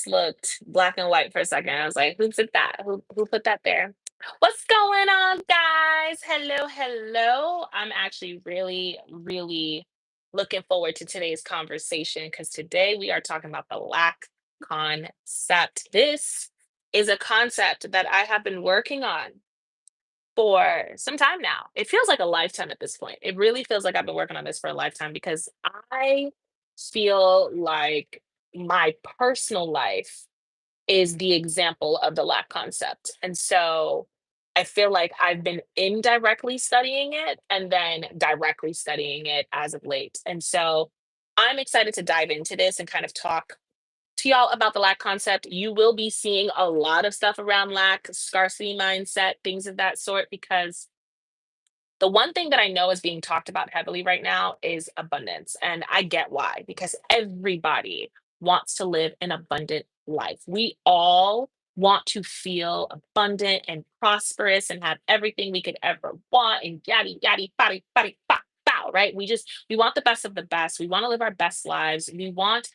looked black and white for a second. I was like, "Who put that? Who put that there?" What's going on, guys? Hello, hello. I'm actually really, really looking forward to today's conversation because today we are talking about the lack concept. This is a concept that I have been working on for some time now. It feels like a lifetime at this point. It really feels like I've been working on this for a lifetime because I feel like my personal life is the example of the lack concept. And so I feel like I've been indirectly studying it and then directly studying it as of late. And so I'm excited to dive into this and kind of talk to y'all about the lack concept. You will be seeing a lot of stuff around lack, scarcity mindset, things of that sort, because the one thing that I know is being talked about heavily right now is abundance. And I get why, because everybody wants to live an abundant life. We all want to feel abundant and prosperous and have everything we could ever want and yaddy yaddy body body bow bow, right? We want the best of the best. We want to live our best lives. We want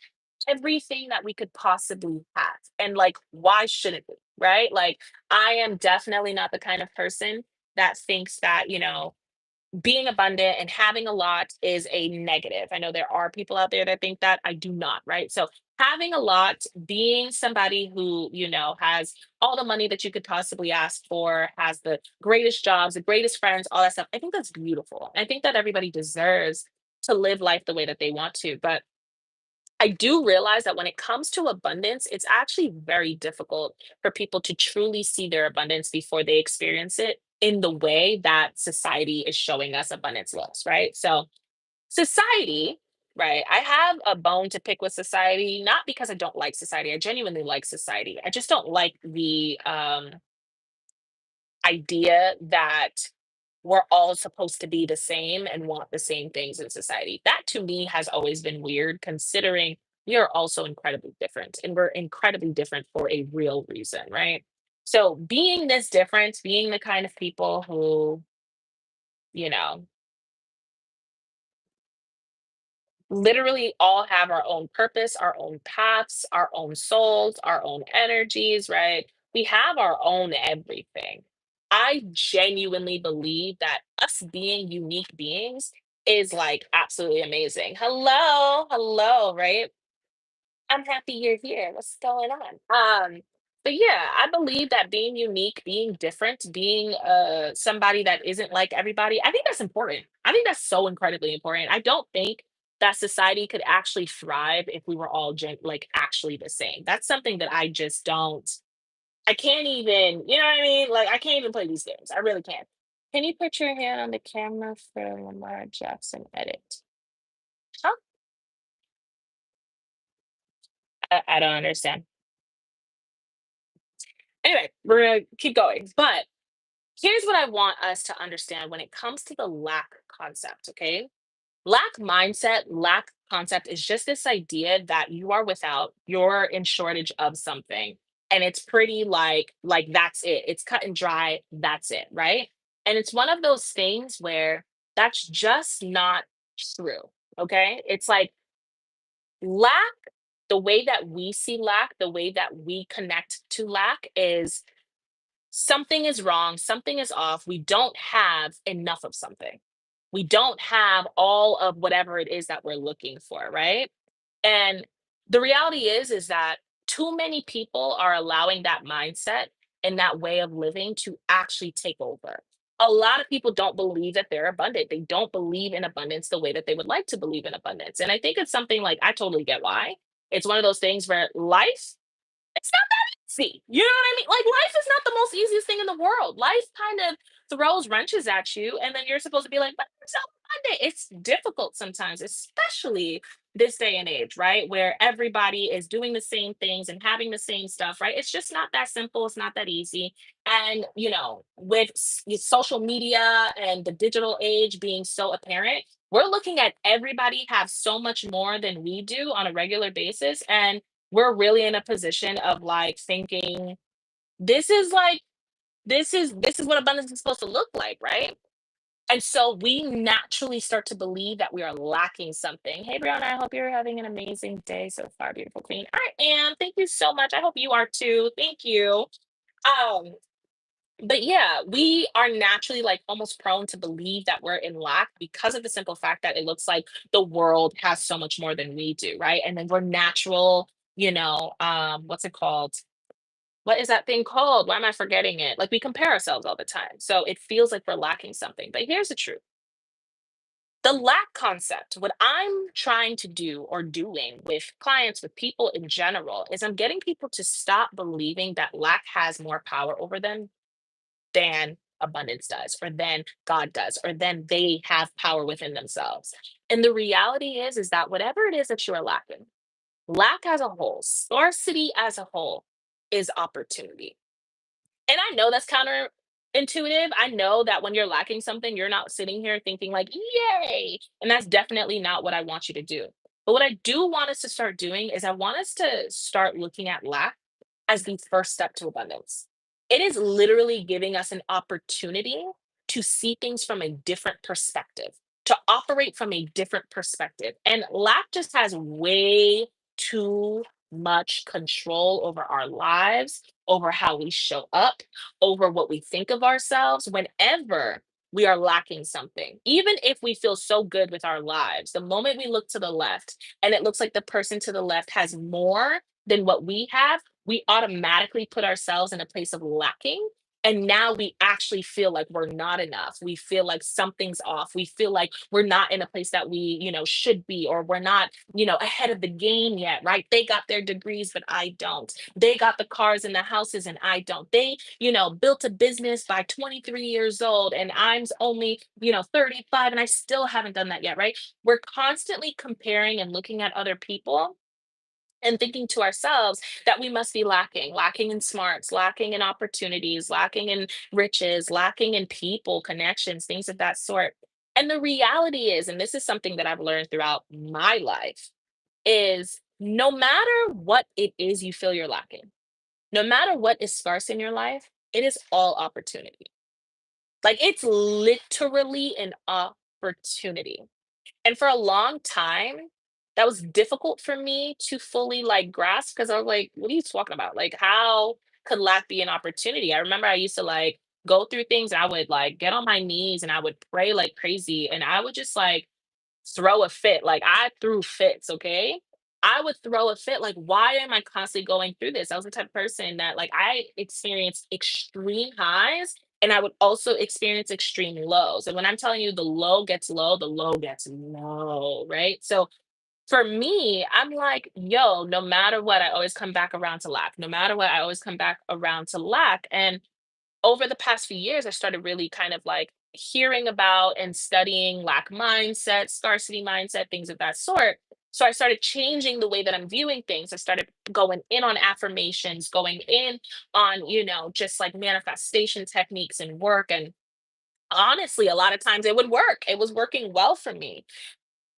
everything that we could possibly have. And like, why shouldn't we? Right? Like, I am definitely not the kind of person that thinks that, being abundant and having a lot is a negative. I know there are people out there that think that. I do not, right? So, having a lot, being somebody who, has all the money that you could possibly ask for, has the greatest jobs, the greatest friends, all that stuff, I think that's beautiful. I think that everybody deserves to live life the way that they want to. But I do realize that when it comes to abundance, it's actually very difficult for people to truly see their abundance before they experience it in the way that society is showing us abundance looks, right? So, society, right? I have a bone to pick with society, not because I don't like society. I genuinely like society. I just don't like the idea that we're all supposed to be the same and want the same things in society. That to me has always been weird, considering we are also incredibly different and we're incredibly different for a real reason, right? So, being this different, being the kind of people who, you know, literally all have our own purpose, our own paths, our own souls, our own energies, right? We have our own everything. I genuinely believe that us being unique beings is like absolutely amazing. Hello, hello, right? I'm happy you're here. What's going on? But yeah, I believe that being unique, being different, being somebody that isn't like everybody, I think that's important. I think that's so incredibly important. I don't think that society could actually thrive if we were all like actually the same. That's something that I just don't. I can't even, you know what I mean? Like I can't even play these games. I really can't. Can you put your hand on the camera for Lamar Jackson edit? Huh? I don't understand. Anyway, we're gonna keep going. But here's what I want us to understand when it comes to the lack concept, okay? Lack mindset, lack concept is just this idea that you are without, you're in shortage of something. And it's pretty like that's it. It's cut and dry, that's it, right? And it's one of those things where that's just not true. Okay? It's like lack, the way that we see lack, the way that we connect to lack is something is wrong, something is off. We don't have enough of something. We don't have all of whatever it is that we're looking for, right? And the reality is that too many people are allowing that mindset and that way of living to actually take over. A lot of people don't believe that they're abundant. They don't believe in abundance the way that they would like to believe in abundance. And I think it's something like I totally get why. It's one of those things where life, it's not that easy. You know what I mean? Like life is not the most easiest thing in the world. Life kind of throws wrenches at you, and then you're supposed to be like, but it's not Monday. It's difficult sometimes, especially this day and age, right? Where everybody is doing the same things and having the same stuff, right? It's just not that simple. It's not that easy. And, with social media and the digital age being so apparent, we're looking at everybody have so much more than we do on a regular basis. And we're really in a position of like thinking this is like this is what abundance is supposed to look like, right? And so we naturally start to believe that we are lacking something. Hey, Brianna, I hope you're having an amazing day so far, beautiful queen. I am. Thank you so much. I hope you are too. Thank you. Um, but yeah, we are naturally like almost prone to believe that we're in lack because of the simple fact that it looks like the world has so much more than we do, right? And then we're natural, what's it called? What is that thing called? Why am I forgetting it? Like we compare ourselves all the time. So it feels like we're lacking something. But here's the truth. The lack concept, what I'm trying to do or doing with clients, with people in general, is I'm getting people to stop believing that lack has more power over them than abundance does, or than God does, or then they have power within themselves. And the reality is that whatever it is that you are lacking, lack as a whole, scarcity as a whole, is opportunity. And I know that's counterintuitive. I know that when you're lacking something, you're not sitting here thinking like, "Yay!" And that's definitely not what I want you to do. But what I do want us to start doing is I want us to start looking at lack as the first step to abundance. It is literally giving us an opportunity to see things from a different perspective, to operate from a different perspective. And lack just has way too much control over our lives, over how we show up, over what we think of ourselves whenever we are lacking something. Even if we feel so good with our lives, the moment we look to the left and it looks like the person to the left has more than what we have, we automatically put ourselves in a place of lacking. And now we actually feel like we're not enough. We feel like something's off. We feel like we're not in a place that we, should be, or we're not, ahead of the game yet, right? They got their degrees, but I don't. They got the cars and the houses, and I don't. They, built a business by 23 years old, and I'm only, 35, and I still haven't done that yet, right? We're constantly comparing and looking at other people and thinking to ourselves that we must be lacking in smarts, lacking in opportunities, lacking in riches, lacking in people, connections, things of that sort. And the reality is, and this is something that I've learned throughout my life, is no matter what it is you feel you're lacking, no matter what is scarce in your life, it is all opportunity. Like it's literally an opportunity. And for a long time, that was difficult for me to fully like grasp because I was like, what are you talking about? Like, how could lack be an opportunity? I remember I used to like go through things and I would like get on my knees and I would pray like crazy and I would just like throw a fit. Like I threw fits, okay? I would throw a fit. Like, why am I constantly going through this? I was the type of person that like I experienced extreme highs and I would also experience extreme lows. And when I'm telling you the low gets low, the low gets low, right? So for me, I'm like, yo, no matter what, I always come back around to lack. No matter what, I always come back around to lack. And over the past few years, I started really kind of like hearing about and studying lack mindset, scarcity mindset, things of that sort. So I started changing the way that I'm viewing things. I started going in on affirmations, going in on, just like manifestation techniques and work. And honestly, a lot of times it would work. It was working well for me.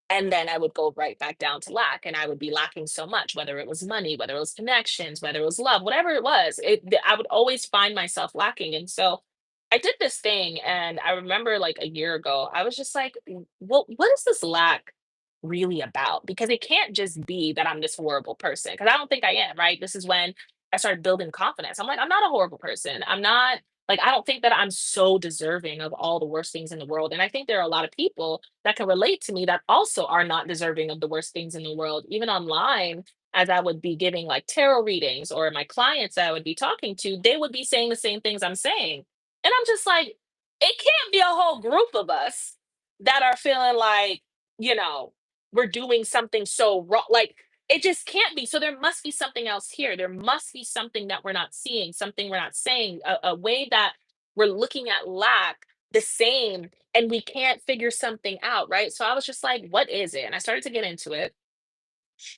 And then I would go right back down to lack, and I would be lacking so much, whether it was money, whether it was connections, whether it was love, whatever it was, I would always find myself lacking. And so I did this thing, and I remember like a year ago, I was just like, what is this lack really about? Because it can't just be that I'm this horrible person, because I don't think I am, right? This is when I started building confidence. I'm like, I'm not a horrible person. I'm not like, I don't think that I'm so deserving of all the worst things in the world. And I think there are a lot of people that can relate to me that also are not deserving of the worst things in the world. Even online, as I would be giving like tarot readings or my clients that I would be talking to, they would be saying the same things I'm saying. And I'm just like, it can't be a whole group of us that are feeling like, you know, we're doing something so wrong. Like, it just can't be. So there must be something else here. There must be something that we're not seeing, something we're not saying, a way that we're looking at lack the same and we can't figure something out, right? So I was just like, what is it? And I started to get into it.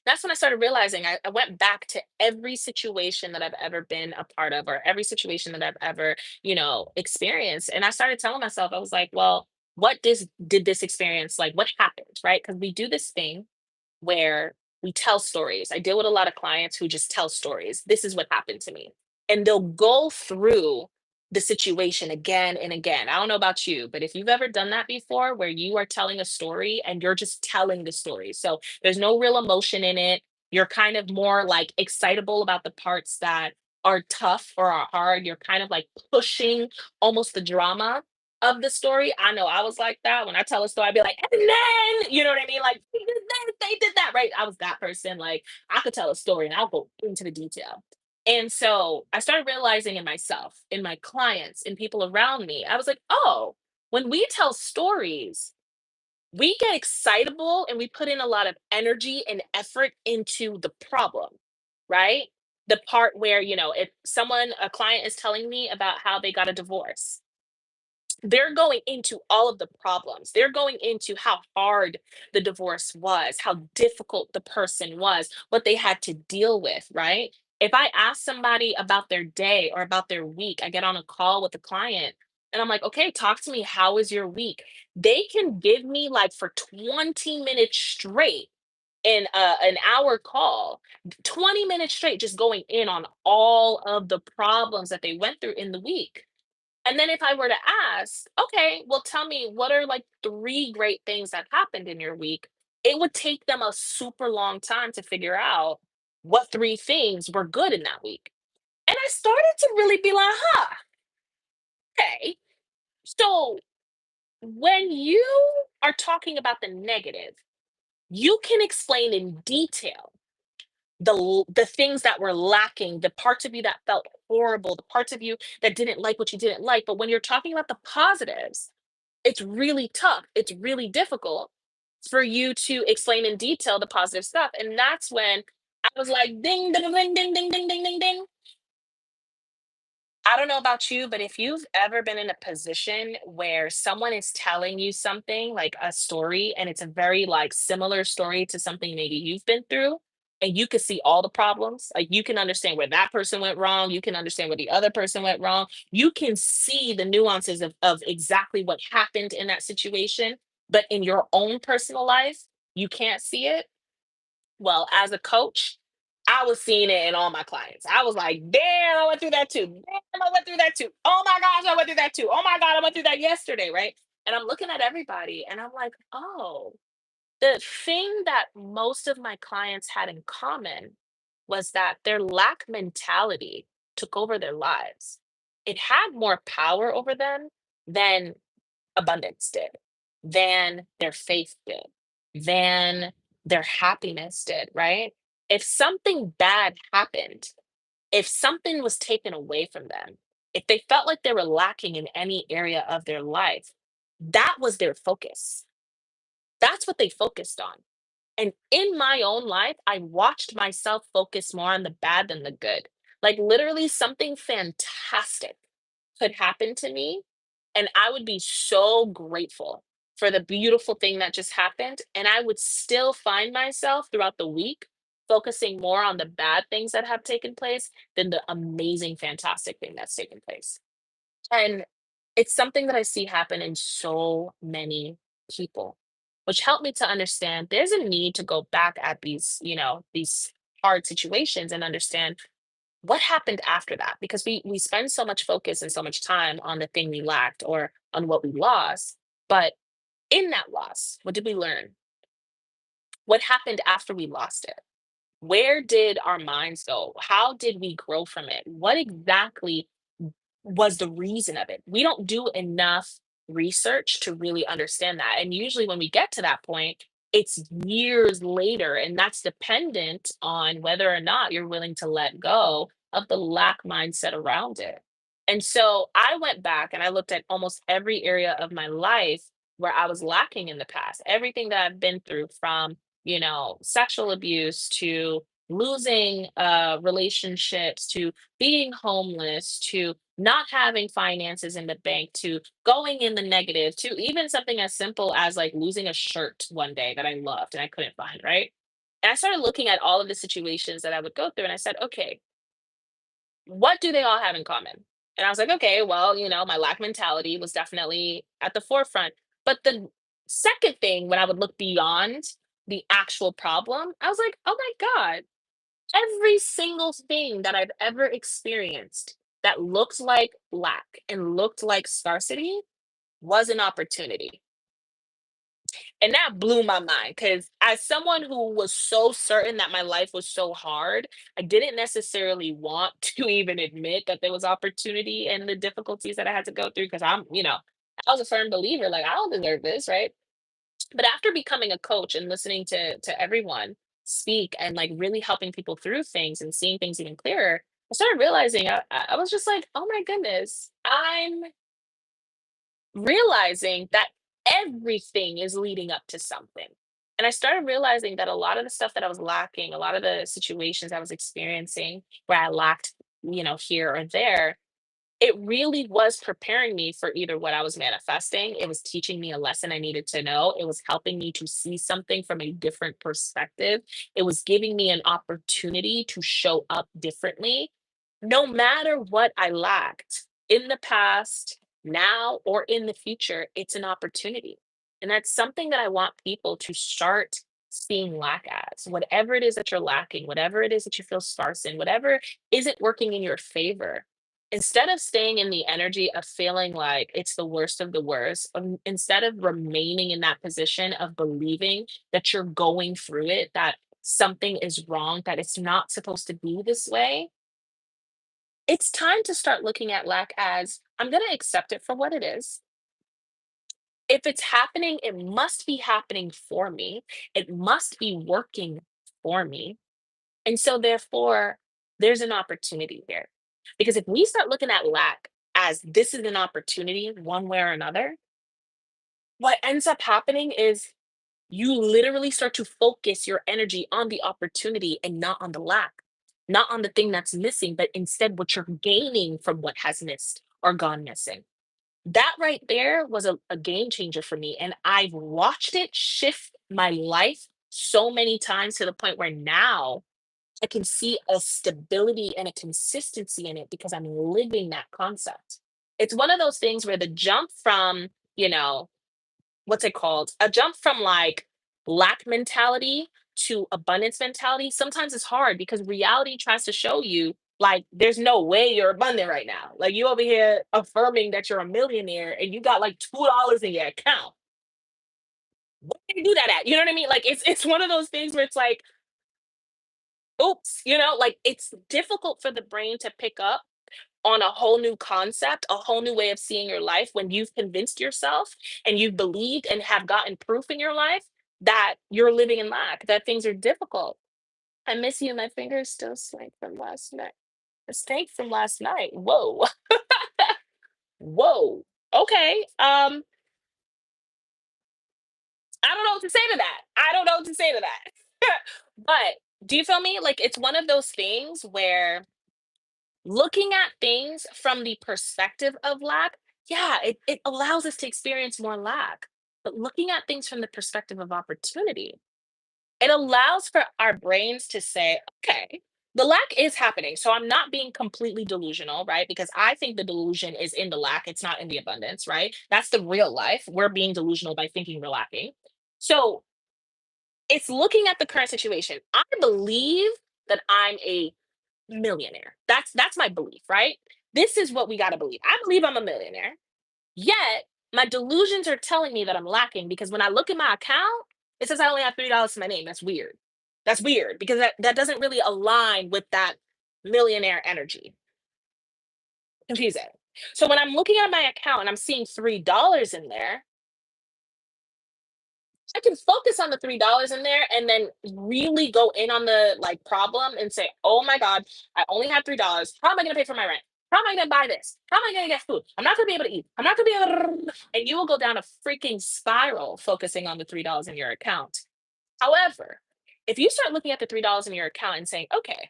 That's when I started realizing I went back to every situation that I've ever been a part of or every situation that I've ever, experienced. And I started telling myself, I was like, well, what did this experience like? What happened, right? Because we do this thing where we tell stories. I deal with a lot of clients who just tell stories. This is what happened to me. And they'll go through the situation again and again. I don't know about you, but if you've ever done that before where you are telling a story and you're just telling the story. So there's no real emotion in it. You're kind of more like excitable about the parts that are tough or are hard. You're kind of like pushing almost the drama of the story. I know I was like that. When I tell a story, I'd be like, and then, you know what I mean? Like, they did this, they did that, right? I was that person. Like, I could tell a story and I'll go into the detail. And so I started realizing in myself, in my clients, in people around me, I was like, oh, when we tell stories, we get excitable and we put in a lot of energy and effort into the problem, right? The part where, if a client is telling me about how they got a divorce, they're going into all of the problems. They're going into how hard the divorce was, how difficult the person was, what they had to deal with, right? If I ask somebody about their day or about their week, I get on a call with a client and I'm like, okay, talk to me. How was your week? They can give me like for 20 minutes straight in an hour call, 20 minutes straight, just going in on all of the problems that they went through in the week. And then if I were to ask, okay, well, tell me what are like three great things that happened in your week? It would take them a super long time to figure out what three things were good in that week. And I started to really be like, huh, okay. So when you are talking about the negative, you can explain in detail the things that were lacking, the parts of you that felt horrible, the parts of you that didn't like what you didn't like. But when you're talking about the positives, it's really tough. It's really difficult for you to explain in detail the positive stuff. And that's when I was like, ding, ding, ding, ding, ding, ding, ding, ding, ding. I don't know about you, but if you've ever been in a position where someone is telling you something like a story and it's a very like similar story to something maybe you've been through, and you can see all the problems, like you can understand where that person went wrong, you can understand where the other person went wrong, you can see the nuances of exactly what happened in that situation, but in your own personal life, you can't see it. Well, as a coach, I was seeing it in all my clients. I was like, damn, I went through that too. Damn, I went through that too. Oh my gosh, I went through that too. Oh my God, I went through that yesterday, right? And I'm looking at everybody and I'm like, oh, the thing that most of my clients had in common was that their lack mentality took over their lives. It had more power over them than abundance did, than their faith did, than their happiness did, right? If something bad happened, if something was taken away from them, if they felt like they were lacking in any area of their life, that was their focus. That's what they focused on. And in my own life, I watched myself focus more on the bad than the good. Like literally something fantastic could happen to me, and I would be so grateful for the beautiful thing that just happened, and I would still find myself throughout the week focusing more on the bad things that have taken place than the amazing, fantastic thing that's taken place. And it's something that I see happen in so many people, which helped me to understand there's a need to go back at these hard situations and understand what happened after that, because we spend so much focus and so much time on the thing we lacked or on what we lost, but in that loss, what did we learn? What happened after we lost it? Where did our minds go? How did we grow from it? What exactly was the reason of it? We don't do enough research to really understand that. And usually, when we get to that point, it's years later, and that's dependent on whether or not you're willing to let go of the lack mindset around it. And so I went back and I looked at almost every area of my life where I was lacking in the past, everything that I've been through from, sexual abuse to losing relationships to being homeless to not having finances in the bank to going in the negative to even something as simple as like losing a shirt one day that I loved and I couldn't find, right? And I started looking at all of the situations that I would go through and I said, okay, what do they all have in common? And I was like, okay, well, my lack mentality was definitely at the forefront. But the second thing, when I would look beyond the actual problem, I was like, oh my God, every single thing that I've ever experienced that looked like lack and looked like scarcity was an opportunity. And that blew my mind because as someone who was so certain that my life was so hard, I didn't necessarily want to even admit that there was opportunity and the difficulties that I had to go through because I was a firm believer, like, I don't deserve this, right? But after becoming a coach and listening to everyone speak and like really helping people through things and seeing things even clearer, I started realizing I was just like, oh my goodness, I'm realizing that everything is leading up to something. And I started realizing that a lot of the stuff that I was lacking, a lot of the situations I was experiencing where I lacked, here or there, it really was preparing me for either what I was manifesting. It was teaching me a lesson I needed to know. It was helping me to see something from a different perspective. It was giving me an opportunity to show up differently. No matter what I lacked in the past, now, or in the future, it's an opportunity. And that's something that I want people to start seeing lack as. Whatever it is that you're lacking, whatever it is that you feel sparse in, whatever isn't working in your favor, instead of staying in the energy of feeling like it's the worst of the worst, instead of remaining in that position of believing that you're going through it, that something is wrong, that it's not supposed to be this way, it's time to start looking at lack as I'm going to accept it for what it is. If it's happening, it must be happening for me. It must be working for me. And so, therefore, there's an opportunity here. Because if we start looking at lack as this is an opportunity, one way or another, what ends up happening is you literally start to focus your energy on the opportunity and not on the lack, not on the thing that's missing, but instead what you're gaining from what has missed or gone missing. That right there was a game changer for me. And I've watched it shift my life so many times to the point where now I can see a stability and a consistency in it because I'm living that concept. It's one of those things where the jump from, you know, what's it called? A jump from like lack mentality to abundance mentality sometimes it's hard because reality tries to show you like there's no way you're abundant right now. Like you over here affirming that you're a millionaire and you got like $2 in your account. Where do you do that at? You know what I mean? Like it's one of those things where it's like, oops, like it's difficult for the brain to pick up on a whole new concept, a whole new way of seeing your life when you've convinced yourself and you've believed and have gotten proof in your life that you're living in lack, that things are difficult. I miss you. My fingers still stink from last night. A stink from last night. Whoa. Whoa. Okay. I don't know what to say to that. I don't know what to say to that. But do you feel me? Like it's one of those things where looking at things from the perspective of lack, yeah, it allows us to experience more lack. But looking at things from the perspective of opportunity, it allows for our brains to say, okay, the lack is happening. So I'm not being completely delusional, right? Because I think the delusion is in the lack, it's not in the abundance, right? That's the real life. We're being delusional by thinking we're lacking. So it's looking at the current situation. I believe that I'm a millionaire. That's my belief, right? This is what we got to believe. I believe I'm a millionaire. Yet my delusions are telling me that I'm lacking because when I look at my account, it says I only have $3 to my name. That's weird. That's weird because that doesn't really align with that millionaire energy. Confusing. So when I'm looking at my account and I'm seeing $3 in there, I can focus on the $3 in there and then really go in on the like problem and say, oh my God, I only have $3. How am I gonna pay for my rent? How am I gonna buy this? How am I gonna get food? I'm not gonna be able to eat. I'm not gonna be able to and you will go down a freaking spiral focusing on the $3 in your account. However, if you start looking at the $3 in your account and saying, okay,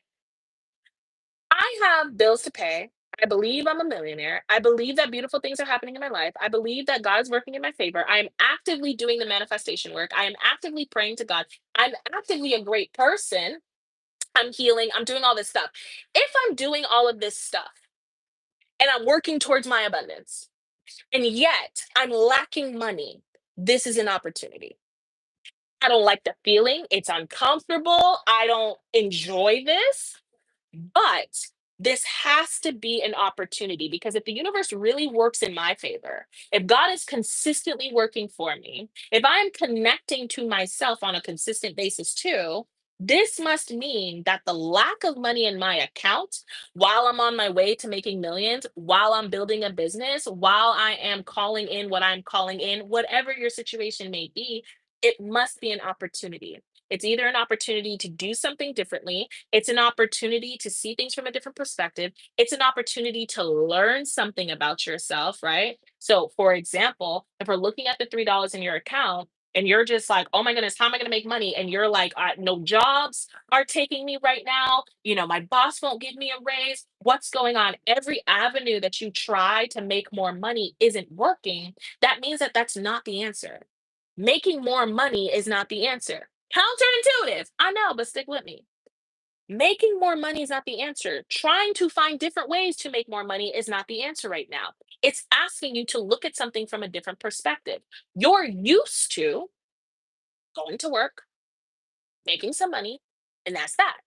I have bills to pay. I believe I'm a millionaire. I believe that beautiful things are happening in my life. I believe that God's working in my favor. I am actively doing the manifestation work. I am actively praying to God. I'm actively a great person. I'm healing. I'm doing all this stuff. If I'm doing all of this stuff and I'm working towards my abundance, and yet I'm lacking money, this is an opportunity. I don't like the feeling. It's uncomfortable. I don't enjoy this. But This has to be an opportunity because if the universe really works in my favor, if God is consistently working for me, if I'm connecting to myself on a consistent basis too, this must mean that the lack of money in my account while I'm on my way to making millions, while I'm building a business, while I am calling in what I'm calling in, whatever your situation may be, it must be an opportunity. It's either an opportunity to do something differently, it's an opportunity to see things from a different perspective. It's an opportunity to learn something about yourself, right? So, for example, if we're looking at the $3 in your account and you're just like, oh my goodness, how am I going to make money? And you're like, no jobs are taking me right now. My boss won't give me a raise. What's going on? Every avenue that you try to make more money isn't working. That means that that's not the answer. Making more money is not the answer. Counterintuitive. I know, but stick with me. Making more money is not the answer. Trying to find different ways to make more money is not the answer right now. It's asking you to look at something from a different perspective. You're used to going to work, making some money, and that's that.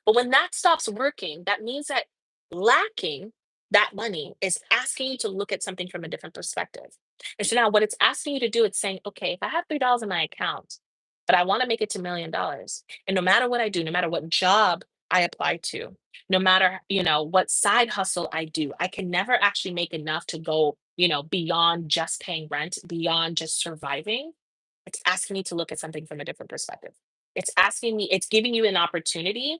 But when that stops working, that means that lacking that money is asking you to look at something from a different perspective. And so now what it's asking you to do, it's saying, okay, if I have $3 in my account, but I want to make it to $1 million, and no matter what I do, no matter what job I apply to, no matter, what side hustle I do, I can never actually make enough to go, beyond just paying rent, beyond just surviving. It's asking me to look at something from a different perspective. It's giving you an opportunity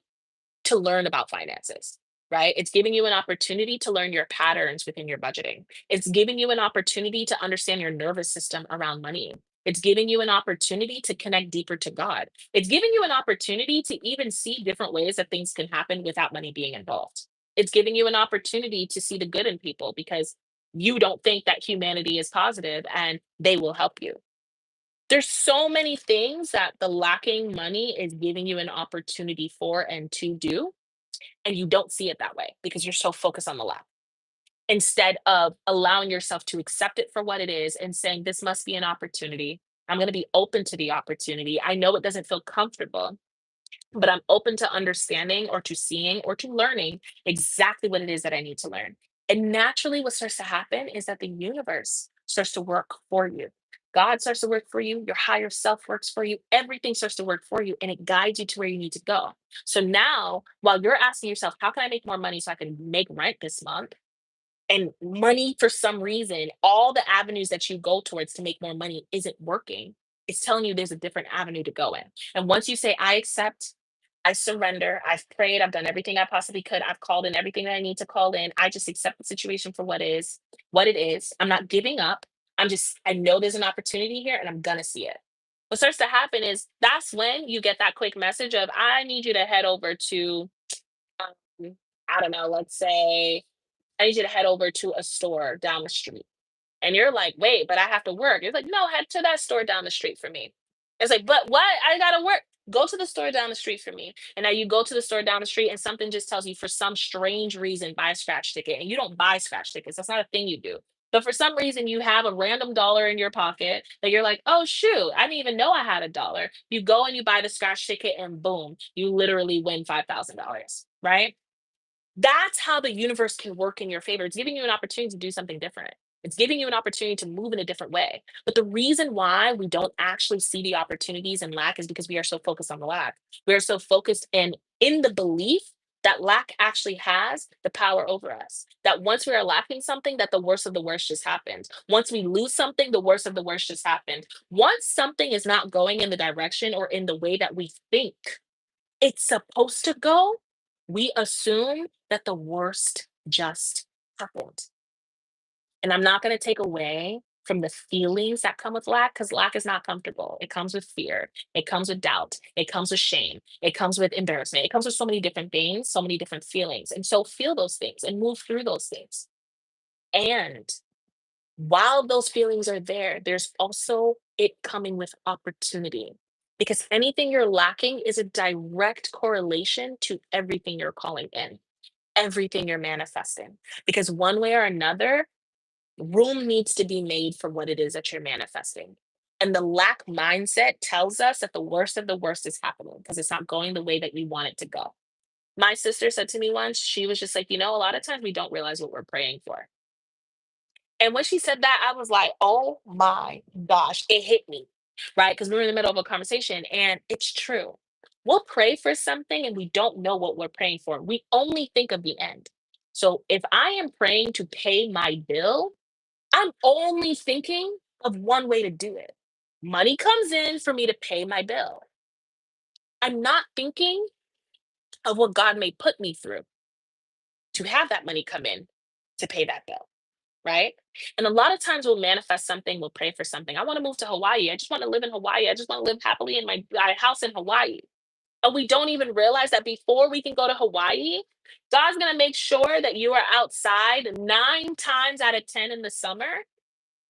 to learn about finances, right? It's giving you an opportunity to learn your patterns within your budgeting. It's giving you an opportunity to understand your nervous system around money. It's giving you an opportunity to connect deeper to God. It's giving you an opportunity to even see different ways that things can happen without money being involved. It's giving you an opportunity to see the good in people because you don't think that humanity is positive and they will help you. There's so many things that the lacking money is giving you an opportunity for and to do, and you don't see it that way because you're so focused on the lack instead of allowing yourself to accept it for what it is and saying, this must be an opportunity. I'm going to be open to the opportunity. I know it doesn't feel comfortable, but I'm open to understanding or to seeing or to learning exactly what it is that I need to learn. And naturally, what starts to happen is that the universe starts to work for you. God starts to work for you. Your higher self works for you. Everything starts to work for you and it guides you to where you need to go. So now, while you're asking yourself, how can I make more money so I can make rent this month? And money, for some reason, all the avenues that you go towards to make more money isn't working. It's telling you there's a different avenue to go in. And once you say, I accept, I surrender, I've prayed, I've done everything I possibly could, I've called in everything that I need to call in, I just accept the situation for what it is. I'm not giving up. I know there's an opportunity here and I'm gonna see it. What starts to happen is that's when you get that quick message of, I need you to head over to, I don't know, let's say, I need you to head over to a store down the street. And you're like, wait, but I have to work. It's like, no, head to that store down the street for me. It's like, but what? I gotta work. Go to the store down the street for me. And now you go to the store down the street and something just tells you for some strange reason, buy a scratch ticket. And you don't buy scratch tickets. That's not a thing you do. But for some reason, you have a random dollar in your pocket that you're like, oh, shoot, I didn't even know I had a dollar. You go and you buy the scratch ticket, and boom, you literally win $5,000, right? That's how the universe can work in your favor. It's giving you an opportunity to do something different. It's giving you an opportunity to move in a different way. But the reason why we don't actually see the opportunities and lack is because we are so focused on the lack. We are so focused in the belief that lack actually has the power over us. That once we are lacking something, that the worst of the worst just happened. Once we lose something, the worst of the worst just happened. Once something is not going in the direction or in the way that we think it's supposed to go, we assume that the worst just happened. And I'm not going to take away from the feelings that come with lack because lack is not comfortable. It comes with fear, it comes with doubt, it comes with shame, it comes with embarrassment, it comes with so many different things, so many different feelings. And so feel those things and move through those things. And while those feelings are there, there's also it coming with opportunity because anything you're lacking is a direct correlation to everything you're calling in, everything you're manifesting. Because one way or another, room needs to be made for what it is that you're manifesting. And the lack mindset tells us that the worst of the worst is happening because it's not going the way that we want it to go. My sister said to me once, she was just like, a lot of times we don't realize what we're praying for. And when she said that, I was like, oh my gosh, it hit me, right? Because we were in the middle of a conversation, and it's true. We'll pray for something and we don't know what we're praying for. We only think of the end. So if I am praying to pay my bill, I'm only thinking of one way to do it. Money comes in for me to pay my bill. I'm not thinking of what God may put me through to have that money come in to pay that bill. Right? And a lot of times we'll manifest something, we'll pray for something. I want to move to Hawaii. I just want to live in Hawaii. I just want to live happily in my house in Hawaii. And we don't even realize that before we can go to Hawaii, God's going to make sure that you are outside 9 times out of 10 in the summer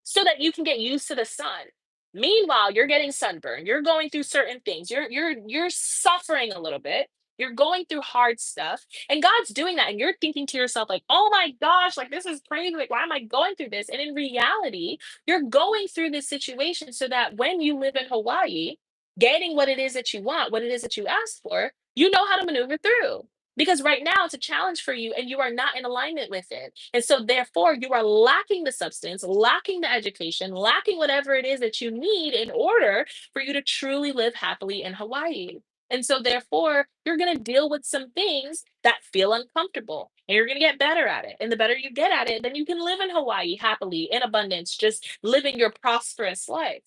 so that you can get used to the sun. Meanwhile, you're getting sunburned. You're going through certain things. You're suffering a little bit. You're going through hard stuff, and God's doing that, and you're thinking to yourself like, "Oh my gosh, like this is crazy. Like, why am I going through this?" And in reality, you're going through this situation so that when you live in Hawaii, getting what it is that you want, what it is that you asked for, you know how to maneuver through. Because right now it's a challenge for you and you are not in alignment with it. And so, therefore, you are lacking the substance, lacking the education, lacking whatever it is that you need in order for you to truly live happily in Hawaii. And so, therefore, you're going to deal with some things that feel uncomfortable and you're going to get better at it. And the better you get at it, then you can live in Hawaii happily, in abundance, just living your prosperous life.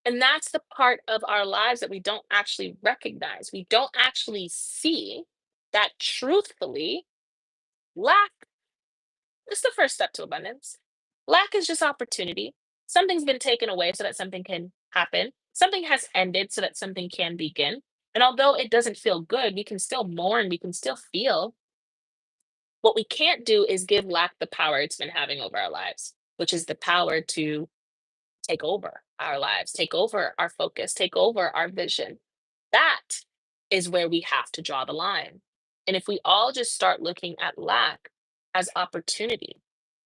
And that's the part of our lives that we don't actually recognize. We don't actually see that truthfully, lack is the first step to abundance. Lack is just opportunity. Something's been taken away so that something can happen. Something has ended so that something can begin. And although it doesn't feel good, we can still mourn, we can still feel. What we can't do is give lack the power it's been having over our lives, which is the power to take over our lives, take over our focus, take over our vision. That is where we have to draw the line. And if we all just start looking at lack as opportunity,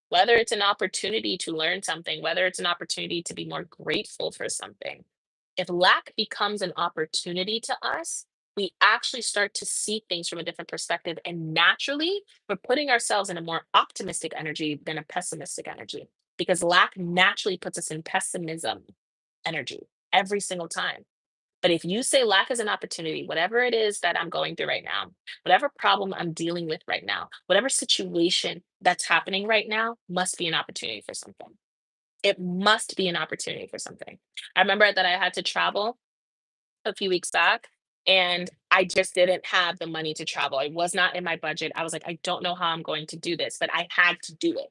whether it's an opportunity to learn something, whether it's an opportunity to be more grateful for something, if lack becomes an opportunity to us, we actually start to see things from a different perspective. And naturally, we're putting ourselves in a more optimistic energy than a pessimistic energy because lack naturally puts us in pessimism energy every single time. But if you say lack is an opportunity, whatever it is that I'm going through right now, whatever problem I'm dealing with right now, whatever situation that's happening right now must be an opportunity for something. It must be an opportunity for something. I remember that I had to travel a few weeks back and I just didn't have the money to travel. It was not in my budget. I was like, I don't know how I'm going to do this, but I had to do it.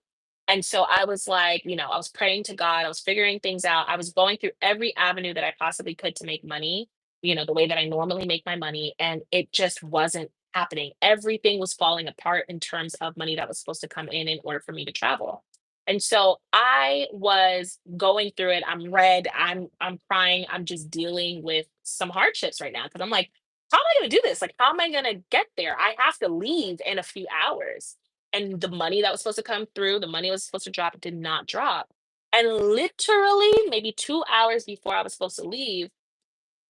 And so I was like, I was praying to God, I was figuring things out. I was going through every avenue that I possibly could to make money, the way that I normally make my money. And it just wasn't happening. Everything was falling apart in terms of money that was supposed to come in order for me to travel. And so I was going through it. I'm red. I'm crying. I'm just dealing with some hardships right now because I'm like, how am I going to do this? Like, how am I going to get there? I have to leave in a few hours. And the money that was supposed to come through, the money was supposed to drop, did not drop. And literally, maybe 2 hours before I was supposed to leave,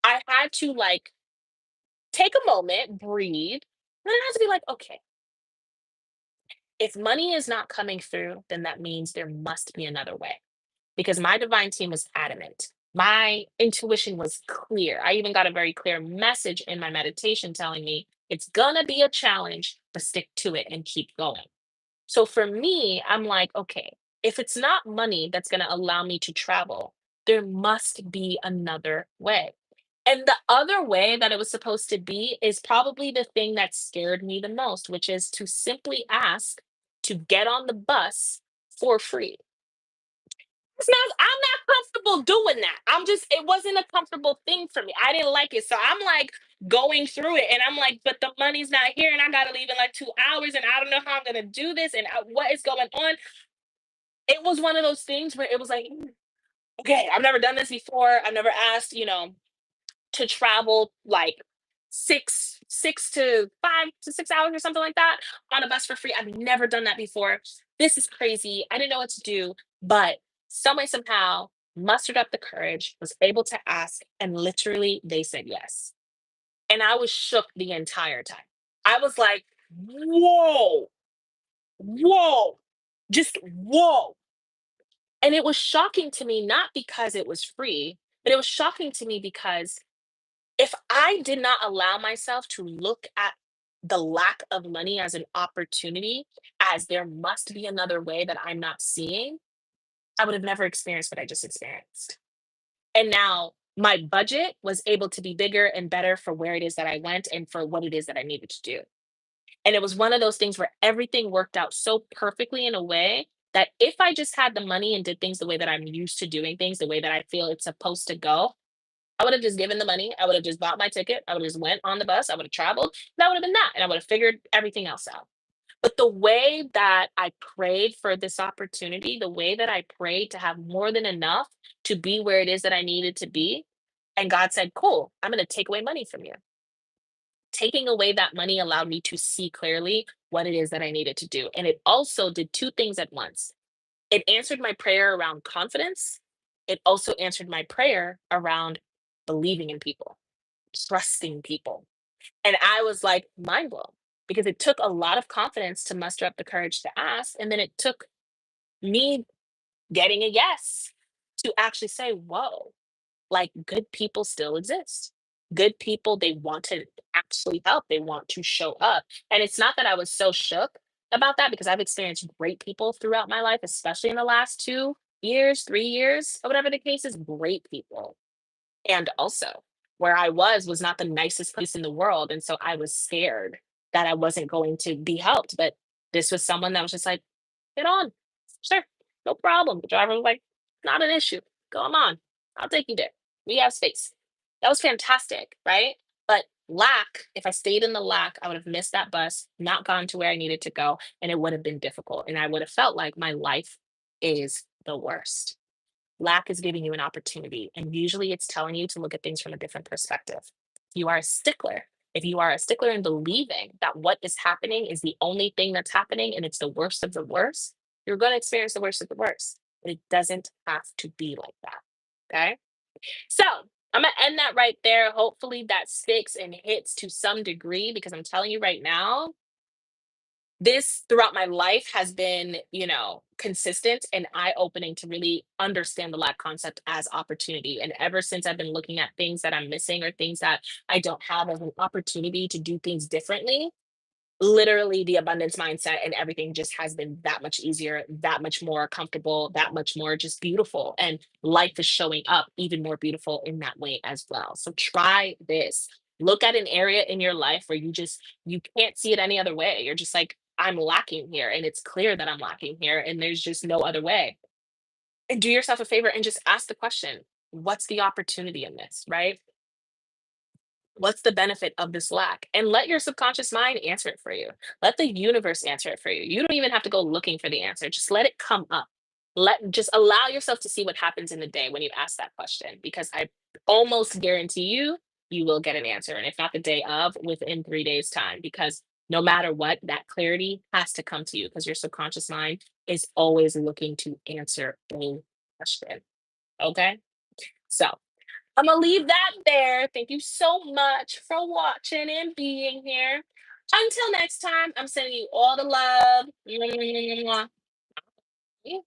I had to like take a moment, breathe, and then I had to be like, okay, if money is not coming through, then that means there must be another way because my divine team was adamant. My intuition was clear. I even got a very clear message in my meditation telling me it's gonna be a challenge, but stick to it and keep going. So for me, I'm like, okay, if it's not money that's gonna allow me to travel, there must be another way. And the other way that it was supposed to be is probably the thing that scared me the most, which is to simply ask to get on the bus for free. I'm not comfortable doing that. It wasn't a comfortable thing for me. I didn't like it. So I'm like going through it and I'm like, but the money's not here and I got to leave in like 2 hours and I don't know how I'm going to do this and what is going on. It was one of those things where it was like, okay, I've never done this before. I've never asked, to travel like 5 to 6 hours or something like that on a bus for free. I've never done that before. This is crazy. I didn't know what to do, but some way, somehow, mustered up the courage, was able to ask, and literally they said yes. And I was shook the entire time. I was like, whoa, whoa, just whoa. And it was shocking to me, not because it was free, but it was shocking to me because if I did not allow myself to look at the lack of money as an opportunity, as there must be another way that I'm not seeing, I would have never experienced what I just experienced. And now my budget was able to be bigger and better for where it is that I went and for what it is that I needed to do. And it was one of those things where everything worked out so perfectly in a way that if I just had the money and did things the way that I'm used to doing things, the way that I feel it's supposed to go, I would have just given the money. I would have just bought my ticket. I would have just went on the bus. I would have traveled. That would have been that. And I would have figured everything else out. But the way that I prayed for this opportunity, the way that I prayed to have more than enough to be where it is that I needed to be, and God said, cool, I'm going to take away money from you. Taking away that money allowed me to see clearly what it is that I needed to do. And it also did two things at once. It answered my prayer around confidence. It also answered my prayer around believing in people, trusting people. And I was like mind blown because it took a lot of confidence to muster up the courage to ask. And then it took me getting a yes to actually say, whoa, like good people still exist. Good people, they want to actually help, they want to show up. And it's not that I was so shook about that because I've experienced great people throughout my life, especially in the last 2 years, 3 years, or whatever the case is, great people. And also, where I was not the nicest place in the world. And so I was scared that I wasn't going to be helped. But this was someone that was just like, get on. Sure. No problem. The driver was like, not an issue. Come on. I'll take you there. We have space. That was fantastic. Right. But lack, if I stayed in the lack, I would have missed that bus, not gone to where I needed to go, and it would have been difficult. And I would have felt like my life is the worst. Lack is giving you an opportunity, and usually it's telling you to look at things from a different perspective. You are a stickler. If you are a stickler in believing that what is happening is the only thing that's happening and it's the worst of the worst, you're going to experience the worst of the worst. But it doesn't have to be like that. Okay. So I'm going to end that right there. Hopefully that sticks and hits to some degree because I'm telling you right now, this throughout my life has been, consistent and eye-opening to really understand the lack concept as opportunity. And ever since I've been looking at things that I'm missing or things that I don't have as an opportunity to do things differently, literally the abundance mindset and everything just has been that much easier, that much more comfortable, that much more just beautiful. And life is showing up even more beautiful in that way as well. So try this. Look at an area in your life where you can't see it any other way. You're just like, I'm lacking here. And it's clear that I'm lacking here. And there's just no other way. And do yourself a favor and just ask the question, what's the opportunity in this? Right? What's the benefit of this lack? And let your subconscious mind answer it for you. Let the universe answer it for you. You don't even have to go looking for the answer. Just let it come up. Just allow yourself to see what happens in the day when you ask that question because I almost guarantee you will get an answer, and if not the day of, within 3 days time, because no matter what, that clarity has to come to you because your subconscious mind is always looking to answer a question. Okay? So, I'm gonna leave that there. Thank you so much for watching and being here. Until next time, I'm sending you all the love. Mwah, mwah, mwah, mwah.